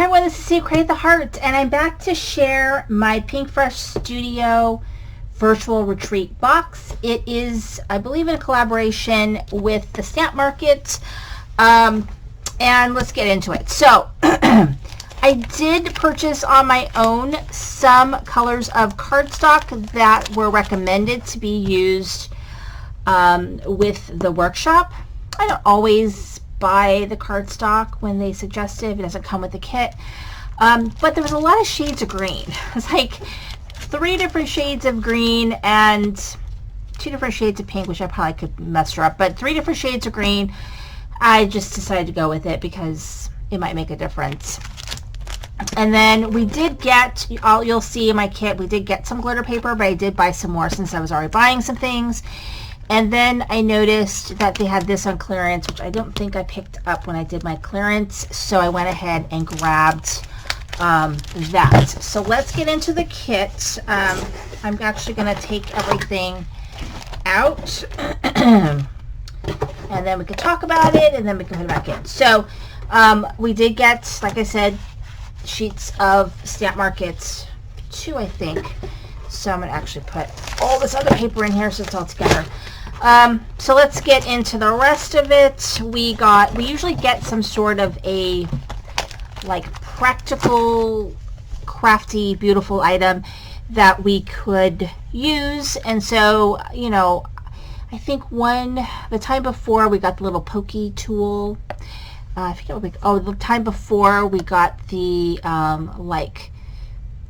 Hi everyone, this is Sept, Create the Heart, and I'm back to share my Pinkfresh Studio virtual retreat box. It is, I believe, in a collaboration with the Stamp Market, and let's get into it. So, I did purchase on my own some colors of cardstock that were recommended to be used with the workshop. I don't always buy the cardstock when they suggest it if it doesn't come with the kit, but there was a lot of shades of green. It's like 3 different shades of green and 2 different shades of pink, which I probably could mess her up, but 3 different shades of green. I just decided to go with it because it might make a difference. And then we did get, you'll see in my kit, we did get some glitter paper, but I did buy some more since I was already buying some things. And then I noticed that they had this on clearance, which I don't think I picked up when I did my clearance. So I went ahead and grabbed that. So let's get into the kit. I'm actually going to take everything out. And then we can talk about it, and then we can put it back in. So we did get, like I said, sheets of Stamp Market 2, I think. So I'm going to actually put all this other paper in here so it's all together. So let's get into the rest of it. We usually get some sort of a like practical, crafty, beautiful item that we could use. And so, you know, I think the time before we got the little pokey tool. I forget what the time before we got the like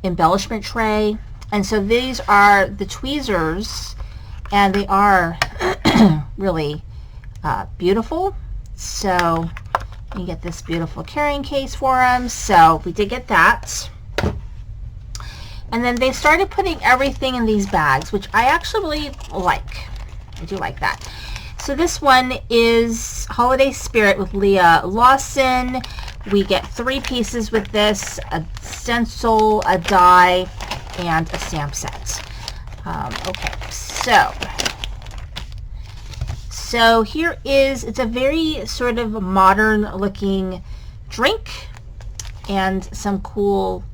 embellishment tray. And so these are the tweezers, and they are really beautiful. So you get this beautiful carrying case for them. So we did get that. And then they started putting everything in these bags, which I actually really like. I do like that. So this one is Holiday Spirit with Leah Lawson. We get 3 pieces with this, a stencil, a die, and a stamp set. Okay, so here it's a very sort of modern looking drink and some cool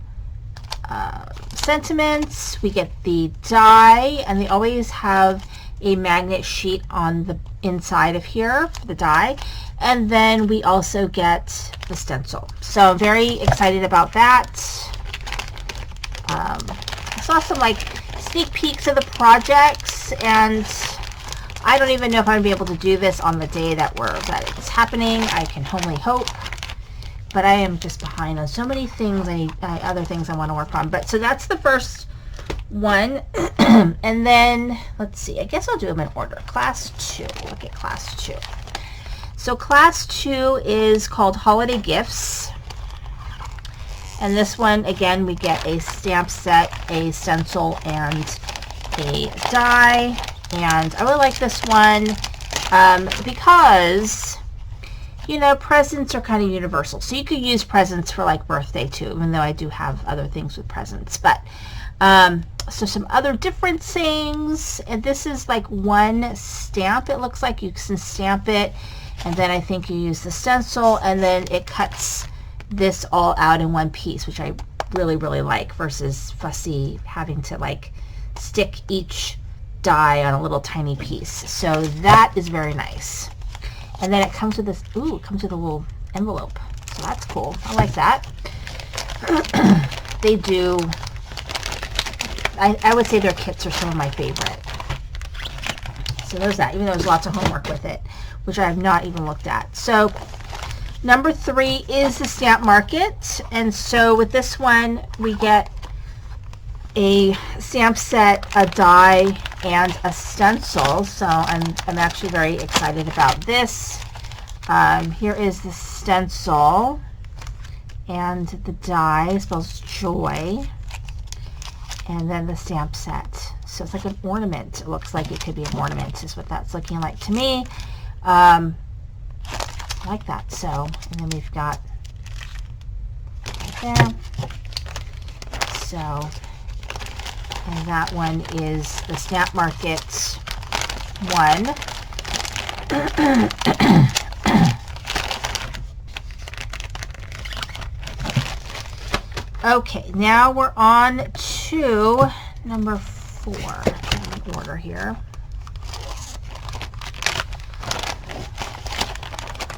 sentiments. We get the die, and they always have a magnet sheet on the inside of here for the die, and then we also get the stencil. So I'm very excited about that. I saw some like sneak peeks of the projects, and I don't even know if I'm gonna be able to do this on the day that it's happening. I can only hope, but I am just behind on so many things. Other things I want to work on. But so that's the first one. And then let's see, I guess I'll do them in order. Class 2. Look at class 2. So class 2 is called Holiday Gifts. And this one, again, we get a stamp set, a stencil, and a die. And I really like this one because, you know, presents are kind of universal. So you could use presents for like birthday too, even though I do have other things with presents. But so some other different things. And this is like one stamp. It looks like you can stamp it, and then I think you use the stencil, and then it cuts this all out in one piece, which I really, really like, versus fussy having to like stick each die on a little tiny piece. So that is very nice. And then it comes with this, it comes with a little envelope. So that's cool. I like that. They do, I would say their kits are some of my favorite. So there's that, even though there's lots of homework with it, which I have not even looked at. So number 3 is the Stamp Market. And so with this one, we get a stamp set, a die, and a stencil. So I'm actually very excited about this. Here is the stencil, and the die spells joy, and then the stamp set. So it's like an ornament. It looks like it could be an ornament is what that's looking like to me. I like that. So, and then we've got right there. So, and that one is the Stamp Market one. Okay, now we're on to number 4 in order here.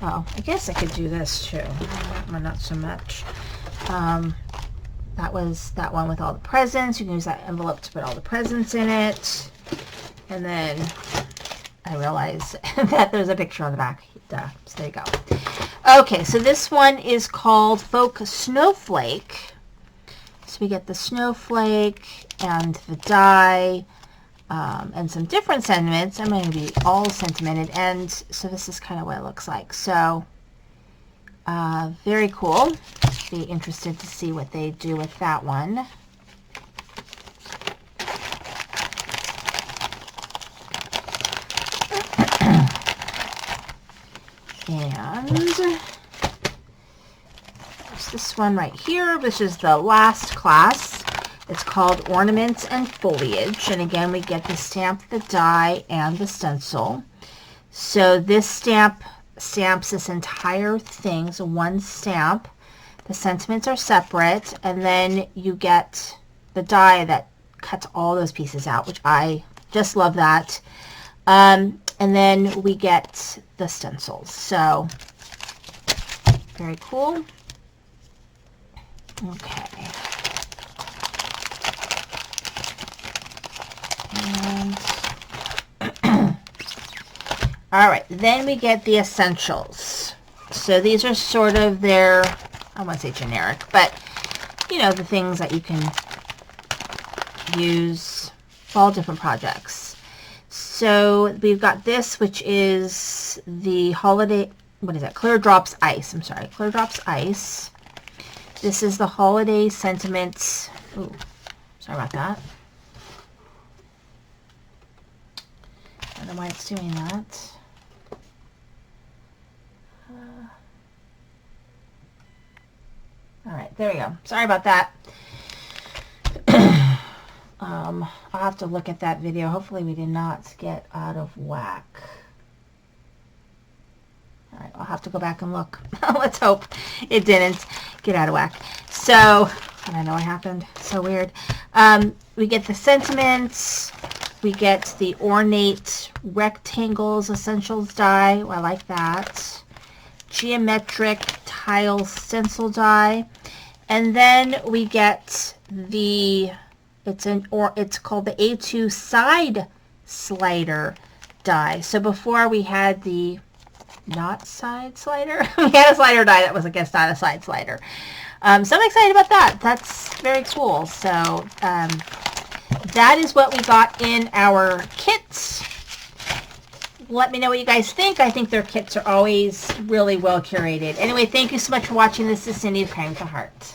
Oh, I guess I could do this too. Not so much. That was that one with all the presents. You can use that envelope to put all the presents in it. And then I realized that there's a picture on the back. Duh. So there you go. Okay, so this one is called Folk Snowflake. So we get the snowflake and the die and some different sentiments. I'm going to be all sentimented. And so this is kind of what it looks like. So very cool. Be interested to see what they do with that one. And there's this one right here, which is the last class. It's called Ornaments and Foliage. And again, we get the stamp, the die, and the stencil. So this stamp stamps this entire thing, so one stamp. The sentiments are separate, and then you get the die that cuts all those pieces out, which I just love that. And then we get the stencils. So very cool. Okay. And all right, then we get the essentials. So these are sort of their, I won't say generic, but you know, the things that you can use for all different projects. So we've got this, which is the holiday, what is that? Clear Drops Ice. I'm sorry, Clear Drops Ice. This is the holiday sentiments. Ooh, sorry about that. I don't know why it's doing that. All right, there we go. Sorry about that. I'll have to look at that video. Hopefully we did not get out of whack. All right, I'll have to go back and look. Let's hope it didn't get out of whack. So, I don't know what happened. So weird. We get the sentiments. We get the ornate rectangles essentials die. Oh, I like that. Geometric tile stencil die. And then we get the, it's called the A2 side slider die. So before we had the not side slider. We had a slider die that was, I guess, not a side slider. So I'm excited about that. That's very cool. So that is what we got in our kits. Let me know what you guys think. I think their kits are always really well curated. Anyway, thank you so much for watching. This is Cindy of Crying with a Heart.